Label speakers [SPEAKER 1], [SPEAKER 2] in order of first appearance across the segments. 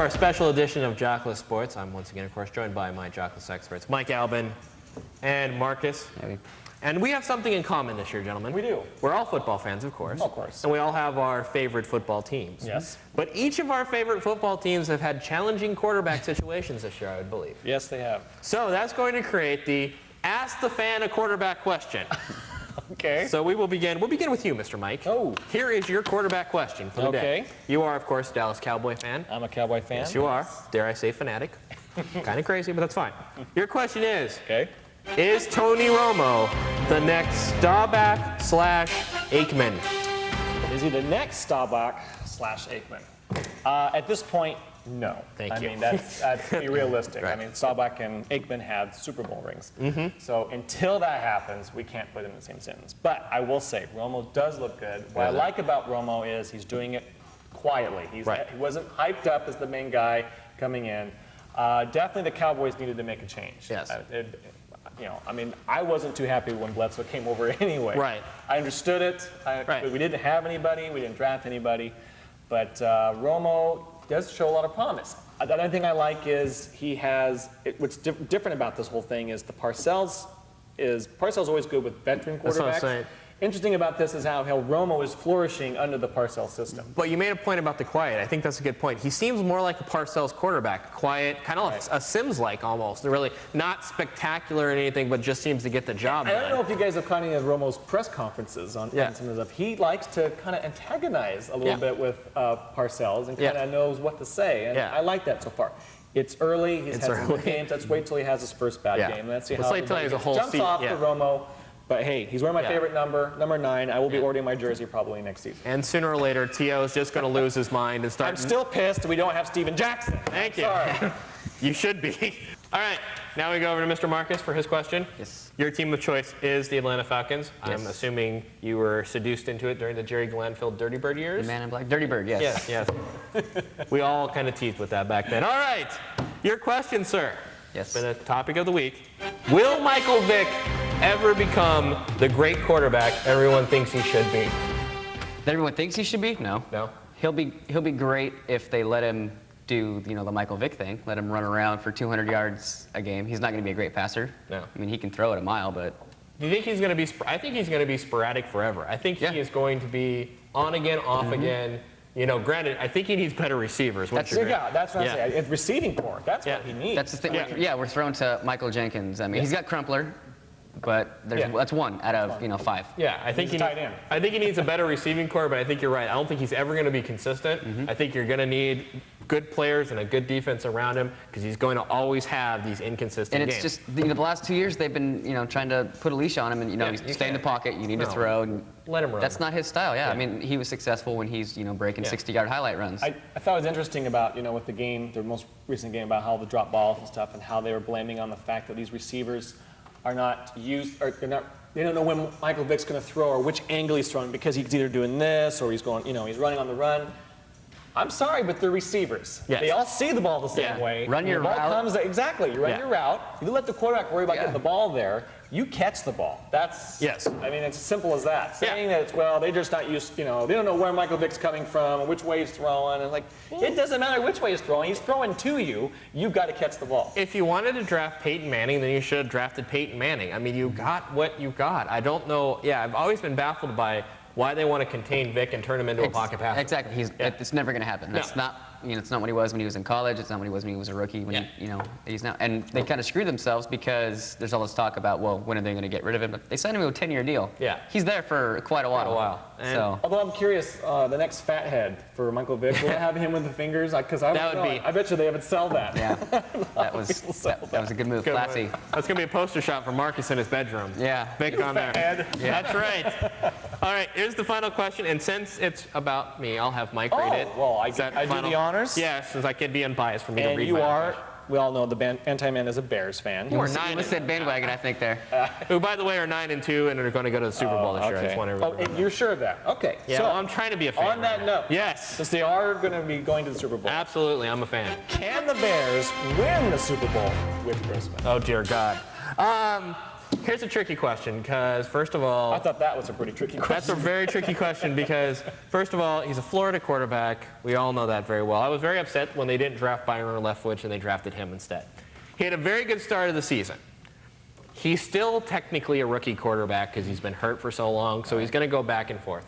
[SPEAKER 1] our special edition of Jockless Sports. I'm once again, of course, joined by my Jockless experts, Mike Albin and Marcus.
[SPEAKER 2] Maybe.
[SPEAKER 1] And we have something in common this year, gentlemen.
[SPEAKER 3] We do.
[SPEAKER 1] We're all football fans, of course.
[SPEAKER 3] Of course.
[SPEAKER 1] And we all have our favorite football teams.
[SPEAKER 3] Yes.
[SPEAKER 1] But each of our favorite football teams have had challenging quarterback situations this year, I would believe.
[SPEAKER 3] Yes, they have.
[SPEAKER 1] So that's going to create the Ask the Fan a Quarterback question.
[SPEAKER 3] Okay.
[SPEAKER 1] So we will begin. We'll begin with you, Mr. Mike.
[SPEAKER 3] Oh.
[SPEAKER 1] Here is your quarterback question for the day.
[SPEAKER 3] Okay.
[SPEAKER 1] You are, of course, a Dallas Cowboy fan.
[SPEAKER 3] I'm a Cowboy fan.
[SPEAKER 1] Yes, you are. Dare I say fanatic. Kind of crazy, but that's fine. Your question is,
[SPEAKER 3] Okay.
[SPEAKER 1] is Tony Romo the next Staubach/Aikman?
[SPEAKER 3] Is he the next Staubach/Aikman? At this point, no.
[SPEAKER 1] Thank you.
[SPEAKER 3] I mean, that's to be realistic.
[SPEAKER 1] Right.
[SPEAKER 3] I mean, Staubach and Aikman had Super Bowl rings. So until that happens, we can't put them in the same sentence. But I will say, Romo does look good. What I like about Romo is he's doing it quietly. He wasn't hyped up as the main guy coming in. Definitely the Cowboys needed to make a change.
[SPEAKER 1] Yes.
[SPEAKER 3] I mean, I wasn't too happy when Bledsoe came over anyway.
[SPEAKER 1] Right.
[SPEAKER 3] I understood it. We didn't have anybody. We didn't draft anybody. But Romo does show a lot of promise. The other thing I like is he has, what's different about this whole thing is Parcells always good with veteran quarterbacks.
[SPEAKER 1] That's what I'm saying.
[SPEAKER 3] Interesting about this is how Romo is flourishing under the Parcells system.
[SPEAKER 1] But you made a point about the quiet. I think that's a good point. He seems more like a Parcells quarterback. Quiet, kind of like a Sims-like almost. They're really not spectacular or anything, but just seems to get the job done.
[SPEAKER 3] I don't know if you guys have caught any of Romo's press conferences on some of the stuff. He likes to kind of antagonize a little bit with Parcells and kind of knows what to say. And I like that so far. It's early. He's had some good games. Let's wait till he has his first bad game. Let's see how
[SPEAKER 1] wait till he has a whole
[SPEAKER 3] jumps off to Romo. But hey, he's wearing my favorite number 9. I will be ordering my jersey probably next season.
[SPEAKER 1] And sooner or later, T.O. is just going to lose his mind and start.
[SPEAKER 3] I'm still pissed we don't have Steven Jackson.
[SPEAKER 1] Thank you.
[SPEAKER 3] Sorry.
[SPEAKER 1] You should be. All right, now we go over to Mr. Marcus for his question.
[SPEAKER 2] Yes.
[SPEAKER 1] Your team of choice is the Atlanta Falcons.
[SPEAKER 2] Yes.
[SPEAKER 1] I'm assuming you were seduced into it during the Jerry Glanville Dirty Bird years?
[SPEAKER 2] The Man in Black. Dirty Bird, yes.
[SPEAKER 1] Yes. We all kind of teased with that back then. All right, your question, sir.
[SPEAKER 2] Yes.
[SPEAKER 1] Been a topic of the week. Will Michael Vick ever become the great quarterback everyone thinks he should be?
[SPEAKER 2] That everyone thinks he should be? No.
[SPEAKER 1] No?
[SPEAKER 2] He'll be great if they let him do, the Michael Vick thing. Let him run around for 200 yards a game. He's not going to be a great passer.
[SPEAKER 1] No.
[SPEAKER 2] I mean, he can throw it a mile, but...
[SPEAKER 1] Do you think he's going to be? I think he's going to be sporadic forever. I think he is going to be on again, off again. Granted, I think he needs better receivers.
[SPEAKER 3] That's what I'm saying. It's receiving core. That's what he needs.
[SPEAKER 2] That's the thing. We're thrown to Michael Jenkins. I mean, he's got Crumpler, but that's one out of 5.
[SPEAKER 1] Yeah, I think I think he needs a better receiving core, but I think you're right. I don't think he's ever going to be consistent. I think you're going to need good players and a good defense around him because he's going to always have these inconsistent
[SPEAKER 2] games. And it's just the last 2 years they've been trying to put a leash on him and he's stay in the pocket. You need to throw. And
[SPEAKER 1] let him run.
[SPEAKER 2] That's not his style. Yeah, I mean he was successful when he's breaking 60-yard highlight runs.
[SPEAKER 3] I thought it was interesting about with the game, the most recent game, about how the drop balls and stuff, and how they were blaming on the fact that these receivers are not used, or they don't know when Michael Vick's going to throw or which angle he's throwing because he's either doing this or he's going, he's running on the run. I'm sorry, but they're receivers.
[SPEAKER 1] Yes.
[SPEAKER 3] They all see the ball the same way.
[SPEAKER 2] Run your route.
[SPEAKER 3] Exactly. You run your route. You let the quarterback worry about getting the ball there. You catch the ball. That's.
[SPEAKER 1] Yes.
[SPEAKER 3] I mean, it's as simple as that. Saying that they're just not used. They don't know where Michael Vick's coming from or which way he's throwing. And it doesn't matter which way he's throwing. He's throwing to you. You've got to catch the ball.
[SPEAKER 1] If you wanted to draft Peyton Manning, then you should have drafted Peyton Manning. I mean, you got what you got. I don't know. Yeah, I've always been baffled by why they want to contain Vick and turn him into a pocket passer.
[SPEAKER 2] Exactly. It's never going to happen. That's not. It's not what he was when he was in college. It's not what he was when he was a rookie. When he's now. And they kind of screwed themselves because there's all this talk about when are they going to get rid of him? But they signed him to a 10-year deal.
[SPEAKER 1] Yeah.
[SPEAKER 2] He's there for quite a while.
[SPEAKER 3] Although I'm curious, the next fathead for Michael Vick, will have him with the fingers? Because I bet you they haven't sell that.
[SPEAKER 2] Yeah. that was a good move. Classy.
[SPEAKER 1] That's going to be a poster shot for Marcus in his bedroom.
[SPEAKER 2] Yeah.
[SPEAKER 1] Vick on there.
[SPEAKER 3] Yeah.
[SPEAKER 1] That's right. All right, here's the final question, and since it's about me, I'll have Mike read it.
[SPEAKER 3] Well, I do the honors.
[SPEAKER 1] Yes, since I can be unbiased for me to read
[SPEAKER 3] And you are, we all know the anti-man is a Bears fan.
[SPEAKER 2] You said bandwagon, I think, there.
[SPEAKER 1] Who, by the way, are 9-2 and are going to go to the Super Bowl this year. I just want everyone to remember.
[SPEAKER 3] You're sure of that? Okay.
[SPEAKER 1] Yeah,
[SPEAKER 3] so
[SPEAKER 1] I'm trying to be a fan.
[SPEAKER 3] On that note,
[SPEAKER 1] yes.
[SPEAKER 3] Since they are going to be going to the Super Bowl.
[SPEAKER 1] Absolutely, I'm a fan.
[SPEAKER 3] Can the Bears win the Super Bowl with Grossman?
[SPEAKER 1] Oh, dear God. Here's a tricky question, because first of all,
[SPEAKER 3] I thought that was a pretty tricky question.
[SPEAKER 1] that's a very tricky question because, first of all, he's a Florida quarterback. We all know that very well. I was very upset when they didn't draft Byron Leftwich and they drafted him instead. He had a very good start of the season. He's still technically a rookie quarterback because he's been hurt for so long, so he's going to go back and forth.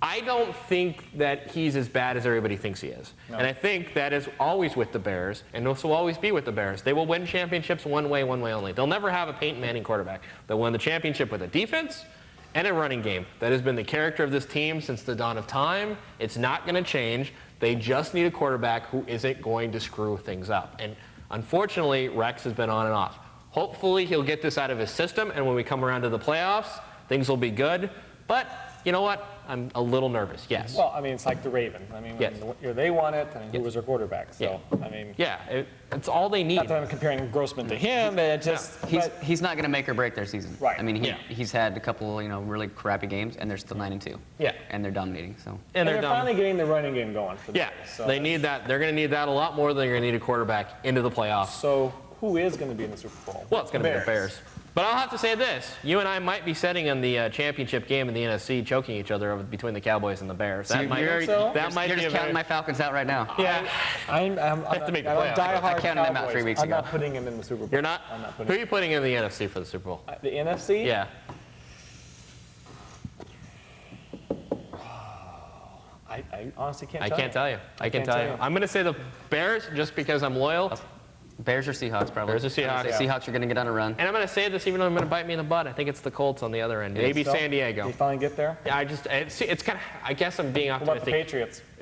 [SPEAKER 1] I don't think that he's as bad as everybody thinks he is.
[SPEAKER 3] No.
[SPEAKER 1] And I think that is always with the Bears, and this will always be with the Bears. They will win championships one way only. They'll never have a Peyton Manning quarterback. They'll win the championship with a defense and a running game. That has been the character of this team since the dawn of time. It's not going to change. They just need a quarterback who isn't going to screw things up. And unfortunately, Rex has been on and off. Hopefully, he'll get this out of his system, and when we come around to the playoffs, things will be good. But you know what? I'm a little nervous, yes.
[SPEAKER 3] Well, I mean, it's like the Ravens. I mean,
[SPEAKER 1] Yes.
[SPEAKER 3] when they won it, I mean, who was their quarterback? So, I mean,
[SPEAKER 1] Yeah, it's all they need.
[SPEAKER 3] not that I'm comparing Grossman to him, but it just,
[SPEAKER 2] He's not going to make or break their season.
[SPEAKER 3] Right.
[SPEAKER 2] I mean,
[SPEAKER 1] Yeah.
[SPEAKER 2] he's had a couple, really crappy games, and they're still 9-2.
[SPEAKER 1] Yeah.
[SPEAKER 2] And they're dominating. So.
[SPEAKER 3] and
[SPEAKER 1] they're
[SPEAKER 3] they're
[SPEAKER 1] dumb.
[SPEAKER 3] finally getting the running game going for the
[SPEAKER 1] Yeah,
[SPEAKER 3] Bears, so
[SPEAKER 1] they need that. They're going to need that a lot more than they're going to need a quarterback into the playoffs.
[SPEAKER 3] So who is going to be in the Super Bowl?
[SPEAKER 1] Well, it's going to be the Bears. But I'll have to say this. You and I might be sitting in the championship game in the NFC, choking each other between the Cowboys and the Bears.
[SPEAKER 2] So
[SPEAKER 1] That might,
[SPEAKER 2] you're
[SPEAKER 1] that might
[SPEAKER 2] you're
[SPEAKER 1] be
[SPEAKER 2] just
[SPEAKER 1] a
[SPEAKER 2] counting my Falcons out right now.
[SPEAKER 1] Yeah.
[SPEAKER 3] I'm
[SPEAKER 1] have to make the playoffs.
[SPEAKER 3] diehard
[SPEAKER 2] I counted them out
[SPEAKER 3] Cowboys.
[SPEAKER 2] 3 weeks
[SPEAKER 3] I'm
[SPEAKER 2] ago.
[SPEAKER 3] not putting him in the Super Bowl.
[SPEAKER 1] You're not?
[SPEAKER 3] I'm not
[SPEAKER 1] Who
[SPEAKER 3] putting
[SPEAKER 1] are you putting in the NFC for the Super Bowl?
[SPEAKER 3] the NFC?
[SPEAKER 1] Yeah.
[SPEAKER 3] I honestly can't
[SPEAKER 1] I
[SPEAKER 3] tell
[SPEAKER 1] can't tell you. I can
[SPEAKER 3] can't
[SPEAKER 1] tell
[SPEAKER 3] tell
[SPEAKER 1] you.
[SPEAKER 3] you.
[SPEAKER 1] I'm going to say the Bears just because I'm loyal.
[SPEAKER 2] Bears or Seahawks, probably.
[SPEAKER 1] Bears or Seahawks.
[SPEAKER 2] The Seahawks are going to get on a run.
[SPEAKER 1] And I'm going to say this even though I'm going to bite me in the butt. I think it's the Colts on the other end. Maybe
[SPEAKER 3] So,
[SPEAKER 1] San
[SPEAKER 3] Did
[SPEAKER 1] Diego.
[SPEAKER 3] you finally get there?
[SPEAKER 1] Yeah, it's kind of, I guess I'm being
[SPEAKER 3] What about the
[SPEAKER 1] optimistic.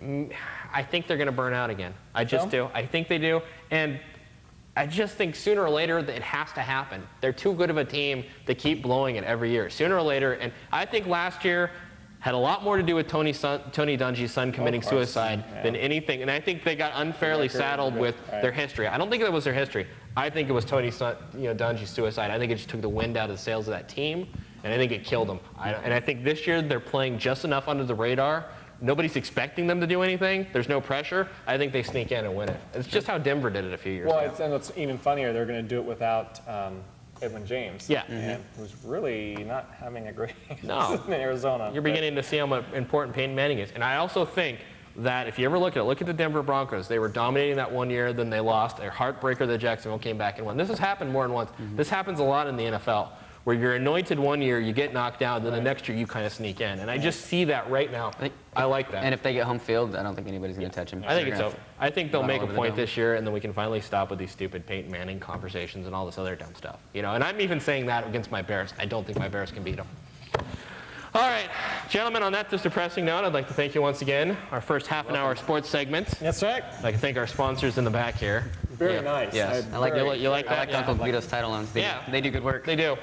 [SPEAKER 3] Patriots?
[SPEAKER 1] I think they're going to burn out again. I just
[SPEAKER 3] So?
[SPEAKER 1] do. I think they do. And I just think sooner or later that it has to happen. They're too good of a team to keep blowing it every year. Sooner or later, and I think last year had a lot more to do with Tony Dungy's son committing
[SPEAKER 3] course.
[SPEAKER 1] suicide
[SPEAKER 3] Yeah.
[SPEAKER 1] than anything. And I think they got unfairly
[SPEAKER 3] Record,
[SPEAKER 1] saddled
[SPEAKER 3] right.
[SPEAKER 1] with their history. I don't think that was their history. I think it was Dungy's suicide. I think it just took the wind out of the sails of that team, and I think it killed them. And I think this year they're playing just enough under the radar. Nobody's expecting them to do anything. There's no pressure. I think they sneak in and win it. It's just how Denver did it a few years
[SPEAKER 3] Well,
[SPEAKER 1] ago.
[SPEAKER 3] and what's even funnier, they're going to do it without Edwin James.
[SPEAKER 1] Yeah.
[SPEAKER 3] And who's really not having a great
[SPEAKER 1] No.
[SPEAKER 3] season in Arizona.
[SPEAKER 1] You're beginning to see how important Peyton Manning is. And I also think that if you ever look at the Denver Broncos. They were dominating that one year, then they lost. A heartbreaker that Jacksonville came back and won. This has happened more than once. This happens a lot in the NFL, where you're anointed one year, you get knocked down, then the next year you kind of sneak in. And I just see that right now. I like that.
[SPEAKER 2] And if they get home field, I don't think anybody's going to touch him.
[SPEAKER 1] I think it's over. I think they'll
[SPEAKER 2] Run
[SPEAKER 1] make
[SPEAKER 2] all
[SPEAKER 1] a
[SPEAKER 2] over the
[SPEAKER 1] point
[SPEAKER 2] dome.
[SPEAKER 1] this year, and then we can finally stop with these stupid Peyton Manning conversations and all this other dumb stuff. And I'm even saying that against my Bears. I don't think my Bears can beat them. All right, gentlemen, on that just depressing note, I'd like to thank you once again. Our first half-an-hour sports segment.
[SPEAKER 3] That's right.
[SPEAKER 1] I'd like to thank our sponsors in the back here.
[SPEAKER 3] Very
[SPEAKER 1] Yeah.
[SPEAKER 3] nice.
[SPEAKER 2] Yes. I like
[SPEAKER 3] very-
[SPEAKER 1] You like
[SPEAKER 2] I
[SPEAKER 1] that?
[SPEAKER 2] like
[SPEAKER 1] Yeah.
[SPEAKER 2] Uncle Guido's title loans.
[SPEAKER 1] Yeah.
[SPEAKER 2] They do good work.
[SPEAKER 1] They do.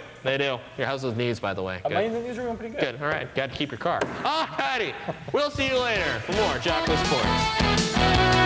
[SPEAKER 1] How's those knees, by the way?
[SPEAKER 3] My
[SPEAKER 1] Good.
[SPEAKER 3] newsroom went pretty
[SPEAKER 1] Good. All right. Got to keep your car. All righty. We'll see you later for more Jockless Sports.